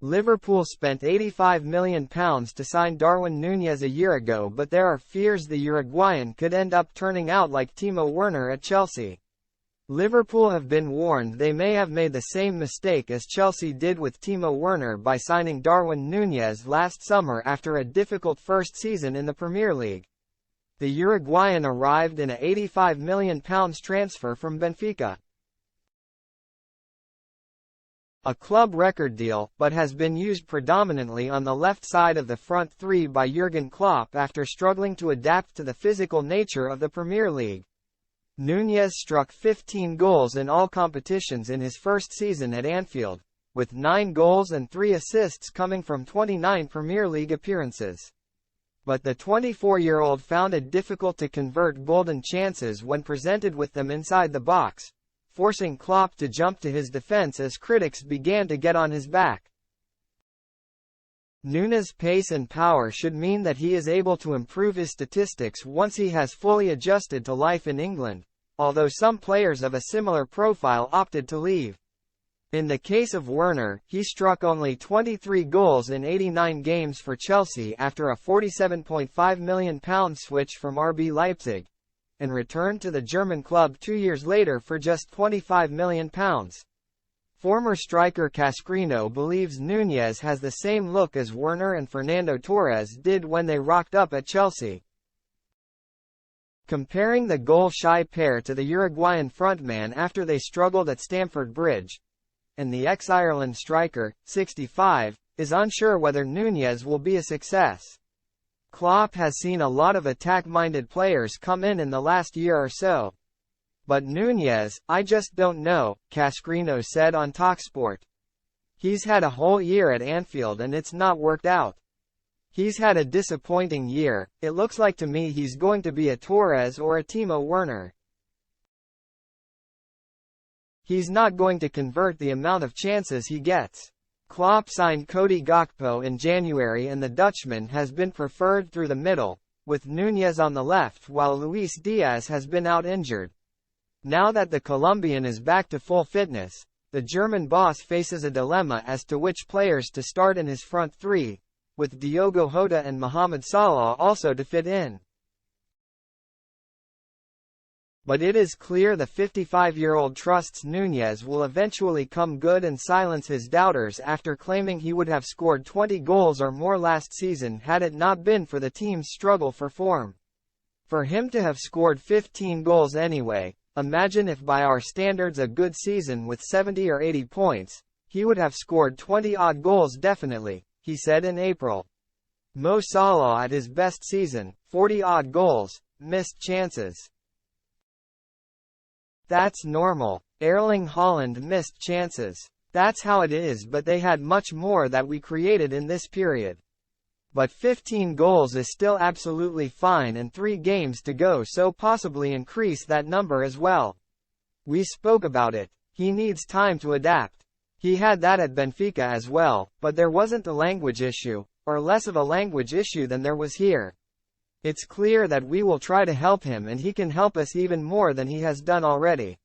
Liverpool spent £85 million to sign Darwin Núñez a year ago, but there are fears the Uruguayan could end up turning out like Timo Werner at Chelsea. Liverpool have been warned they may have made the same mistake as Chelsea did with Timo Werner by signing Darwin Núñez last summer after a difficult first season in the Premier League. The Uruguayan arrived in a £85 million transfer from Benfica. A club record deal, but has been used predominantly on the left side of the front three by Jurgen Klopp after struggling to adapt to the physical nature of the Premier League. Núñez struck 15 goals in all competitions in his first season at Anfield, with 9 goals and 3 assists coming from 29 Premier League appearances. But the 24-year-old found it difficult to convert golden chances when presented with them inside the box, forcing Klopp to jump to his defense as critics began to get on his back. Núñez's pace and power should mean that he is able to improve his statistics once he has fully adjusted to life in England, although some players of a similar profile opted to leave. In the case of Werner, he struck only 23 goals in 89 games for Chelsea after a £47.5 million switch from RB Leipzig, and returned to the German club 2 years later for just £25 million. Former striker Cascarino believes Núñez has the same look as Werner and Fernando Torres did when they rocked up at Chelsea. Comparing the goal-shy pair to the Uruguayan frontman after they struggled at Stamford Bridge, and the ex-Ireland striker, 65, is unsure whether Núñez will be a success. Klopp has seen a lot of attack-minded players come in the last year or so. But Núñez, I just don't know, Cascarino said on TalkSport. He's had a whole year at Anfield and it's not worked out. He's had a disappointing year. It looks like to me he's going to be a Torres or a Timo Werner. He's not going to convert the amount of chances he gets. Klopp signed Cody Gakpo in January and the Dutchman has been preferred through the middle, with Núñez on the left while Luis Diaz has been out injured. Now that the Colombian is back to full fitness, the German boss faces a dilemma as to which players to start in his front three, with Diogo Jota and Mohamed Salah also to fit in. But it is clear the 55-year-old trusts Núñez will eventually come good and silence his doubters after claiming he would have scored 20 goals or more last season had it not been for the team's struggle for form. For him to have scored 15 goals anyway, imagine if by our standards a good season with 70 or 80 points, he would have scored 20-odd goals definitely, he said in April. Mo Salah at his best season, 40-odd goals, missed chances. That's normal. Erling Haaland missed chances. That's how it is, but they had much more that we created in this period. But 15 goals is still absolutely fine and 3 games to go, so possibly increase that number as well. We spoke about it. He needs time to adapt. He had that at Benfica as well, but there wasn't a language issue, or less of a language issue than there was here. It's clear that we will try to help him and he can help us even more than he has done already.